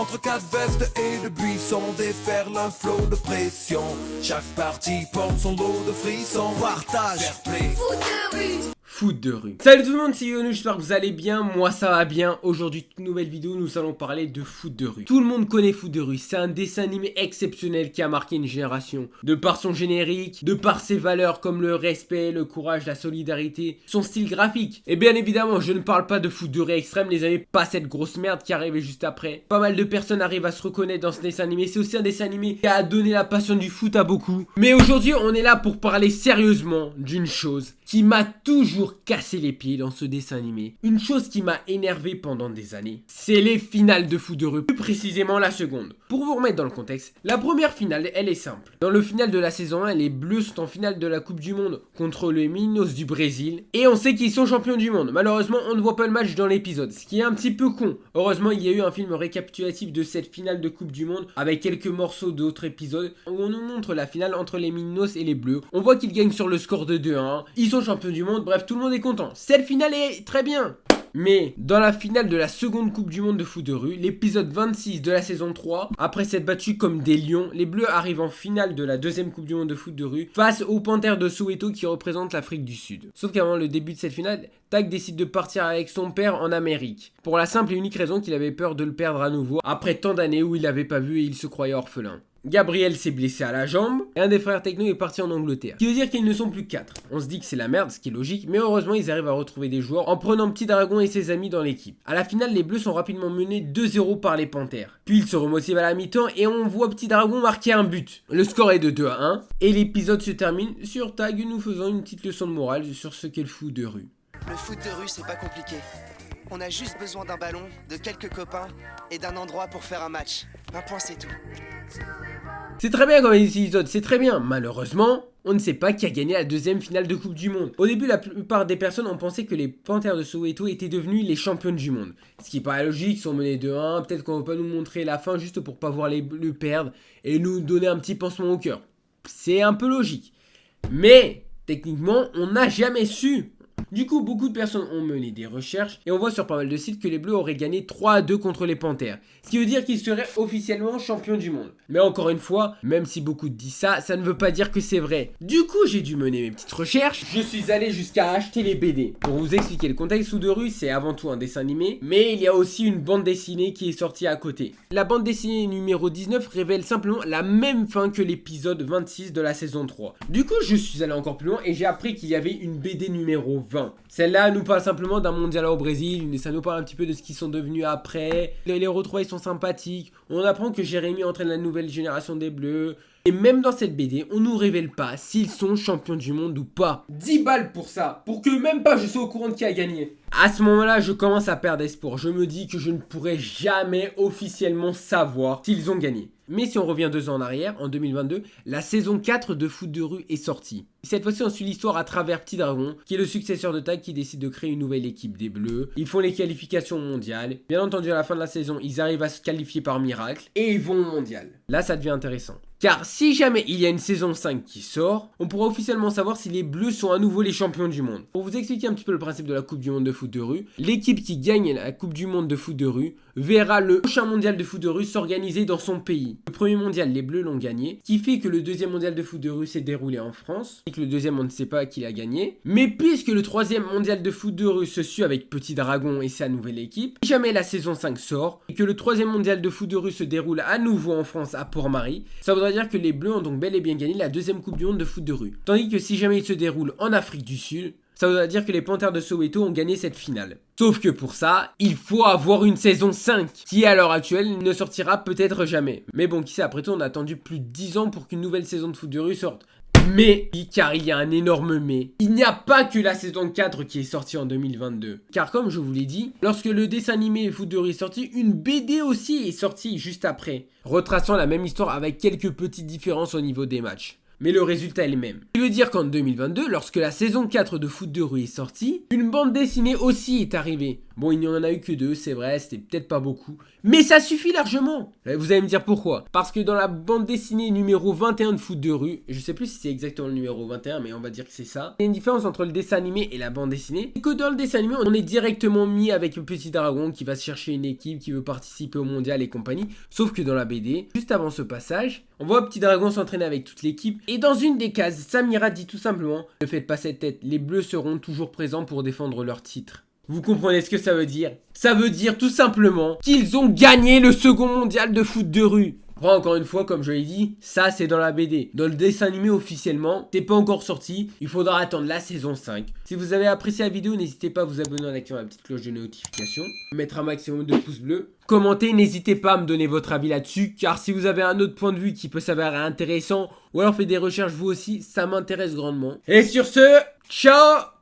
Entre quatre vestes et de buissons, déferle un flot de pression. Chaque partie porte son lot de frissons. Partage, fair play. Foot de rue. Salut tout le monde, c'est Yonou, j'espère que vous allez bien, moi ça va bien. Aujourd'hui, toute nouvelle vidéo, nous allons parler de foot de rue. Tout le monde connaît foot de rue, c'est un dessin animé exceptionnel qui a marqué une génération. De par son générique, de par ses valeurs comme le respect, le courage, la solidarité, son style graphique. Et bien évidemment, je ne parle pas de foot de rue extrême, les amis, pas cette grosse merde qui arrivait juste après. Pas mal de personnes arrivent à se reconnaître dans ce dessin animé, c'est aussi un dessin animé qui a donné la passion du foot à beaucoup. Mais aujourd'hui, on est là pour parler sérieusement d'une chose qui m'a toujours cassé les pieds dans ce dessin animé. Une chose qui m'a énervé pendant des années, c'est les finales de foot de rue, plus précisément la seconde. Pour vous remettre dans le contexte, la première finale, elle est simple. Dans le final de la saison 1, les Bleus sont en finale de la Coupe du Monde contre les Meninos du Brésil. Et on sait qu'ils sont champions du monde. Malheureusement, on ne voit pas le match dans l'épisode, ce qui est un petit peu con. Heureusement, il y a eu un film récapitulatif de cette finale de Coupe du Monde, avec quelques morceaux d'autres épisodes, où on nous montre la finale entre les Meninos et les Bleus. On voit qu'ils gagnent sur le score de 2-1. Ils sont champions du monde, bref, tout le monde est content. Cette finale est très bien. Mais dans la finale de la seconde Coupe du Monde de foot de rue, l'épisode 26 de la saison 3, après s'être battus comme des lions, les Bleus arrivent en finale de la deuxième Coupe du Monde de foot de rue face aux Panthères de Soweto qui représentent l'Afrique du Sud. Sauf qu'avant le début de cette finale, Tak décide de partir avec son père en Amérique. Pour la simple et unique raison qu'il avait peur de le perdre à nouveau après tant d'années où il l'avait pas vu et il se croyait orphelin. Gabriel s'est blessé à la jambe et un des frères Techno est parti en Angleterre. Ce qui veut dire qu'ils ne sont plus 4. On se dit que c'est la merde, ce qui est logique, mais heureusement ils arrivent à retrouver des joueurs en prenant Petit Dragon et ses amis dans l'équipe. À la finale, les Bleus sont rapidement menés 2-0 par les Panthères. Puis ils se remotivent à la mi-temps et on voit Petit Dragon marquer un but. Le score est de 2-1 et l'épisode se termine sur Tag nous faisant une petite leçon de morale sur ce qu'est le foot de rue. Le foot de rue, c'est pas compliqué. On a juste besoin d'un ballon, de quelques copains et d'un endroit pour faire un match. Un point, c'est tout. C'est très bien comme épisode, c'est très bien. Malheureusement, on ne sait pas qui a gagné la deuxième finale de Coupe du Monde. Au début, la plupart des personnes ont pensé que les Panthères de Soweto étaient devenus les champions du monde. Ce qui paraît logique, ils sont menés 2-1, peut-être qu'on va pas nous montrer la fin juste pour pas voir les Bleus perdre et nous donner un petit pansement au cœur. C'est un peu logique. Mais, techniquement, on n'a jamais su. Du coup, beaucoup de personnes ont mené des recherches et on voit sur pas mal de sites que les Bleus auraient gagné 3-2 contre les Panthères. Ce qui veut dire qu'ils seraient officiellement champions du monde. Mais encore une fois, même si beaucoup disent ça, ça ne veut pas dire que c'est vrai. Du coup, j'ai dû mener mes petites recherches. Je suis allé jusqu'à acheter les BD. Pour vous expliquer le contexte, Foot de rue, c'est avant tout un dessin animé, mais il y a aussi une bande dessinée qui est sortie à côté. La bande dessinée numéro 19 révèle simplement la même fin que l'épisode 26 de la saison 3. Du coup, je suis allé encore plus loin et j'ai appris qu'il y avait une BD numéro 20. Celle-là nous parle simplement d'un mondial au Brésil, mais ça nous parle un petit peu de ce qu'ils sont devenus après. Les retrouvailles sont sympathiques. On apprend que Jérémy entraîne la nouvelle génération des Bleus. Et même dans cette BD, on nous révèle pas s'ils sont champions du monde ou pas. 10 balles pour ça, pour que même pas je sois au courant de qui a gagné. À ce moment-là, je commence à perdre espoir. Je me dis que je ne pourrai jamais officiellement savoir s'ils ont gagné. Mais si on revient 2 ans en arrière, en 2022, la saison 4 de Foot de rue est sortie. Cette fois-ci, on suit l'histoire à travers Petit Dragon, qui est le successeur de Tag qui décide de créer une nouvelle équipe des Bleus. Ils font les qualifications mondiales. Bien entendu, à la fin de la saison, ils arrivent à se qualifier par miracle et ils vont au mondial. Là, ça devient intéressant. Car si jamais il y a une saison 5 qui sort, on pourra officiellement savoir si les Bleus sont à nouveau les champions du monde. Pour vous expliquer un petit peu le principe de la Coupe du Monde de foot de rue, l'équipe qui gagne la Coupe du Monde de foot de rue verra le prochain mondial de foot de rue s'organiser dans son pays. Le premier mondial, les Bleus l'ont gagné, ce qui fait que le deuxième mondial de foot de rue s'est déroulé en France, et que le deuxième on ne sait pas qui l'a gagné. Mais puisque le troisième mondial de foot de rue se suit avec Petit Dragon et sa nouvelle équipe, si jamais la saison 5 sort, et que le troisième mondial de foot de rue se déroule à nouveau en France à Port-Marie, ça voudra dire que les Bleus ont donc bel et bien gagné la deuxième Coupe du Monde de foot de rue. Tandis que si jamais il se déroule en Afrique du Sud, ça voudra dire que les Panthères de Soweto ont gagné cette finale. Sauf que pour ça, il faut avoir une saison 5, qui à l'heure actuelle ne sortira peut-être jamais. Mais bon, qui sait, après tout, on a attendu plus de 10 ans pour qu'une nouvelle saison de foot de rue sorte. Mais, car il y a un énorme mais, il n'y a pas que la saison 4 qui est sortie en 2022. Car comme je vous l'ai dit, lorsque le dessin animé Foot de rue est sorti, une BD aussi est sortie juste après, retraçant la même histoire avec quelques petites différences au niveau des matchs. Mais le résultat est le même. Ce qui veut dire qu'en 2022, lorsque la saison 4 de Foot de rue est sortie, une bande dessinée aussi est arrivée. Bon, il n'y en a eu que 2, c'est vrai, c'était peut-être pas beaucoup. Mais ça suffit largement. Vous allez me dire pourquoi. Parce que dans la bande dessinée numéro 21 de Foot de rue, je sais plus si c'est exactement le numéro 21, mais on va dire que c'est ça. Il y a une différence entre le dessin animé et la bande dessinée. C'est que dans le dessin animé, on est directement mis avec le petit dragon qui va se chercher une équipe, qui veut participer au mondial et compagnie. Sauf que dans la BD, juste avant ce passage, on voit Petit Dragon s'entraîner avec toute l'équipe. Et dans une des cases, Samira dit tout simplement: ne faites pas cette tête, les bleus seront toujours présents pour défendre leur titre. Vous comprenez ce que ça veut dire? Ça veut dire tout simplement qu'ils ont gagné le second mondial de foot de rue. Encore une fois, comme je l'ai dit, ça c'est dans la BD. Dans le dessin animé officiellement, c'est pas encore sorti. Il faudra attendre la saison 5. Si vous avez apprécié la vidéo, n'hésitez pas à vous abonner en activant la petite cloche de notification. Mettre un maximum de pouces bleus. Commentez, n'hésitez pas à me donner votre avis là-dessus. Car si vous avez un autre point de vue qui peut s'avérer intéressant, ou alors faites des recherches vous aussi, ça m'intéresse grandement. Et sur ce, ciao!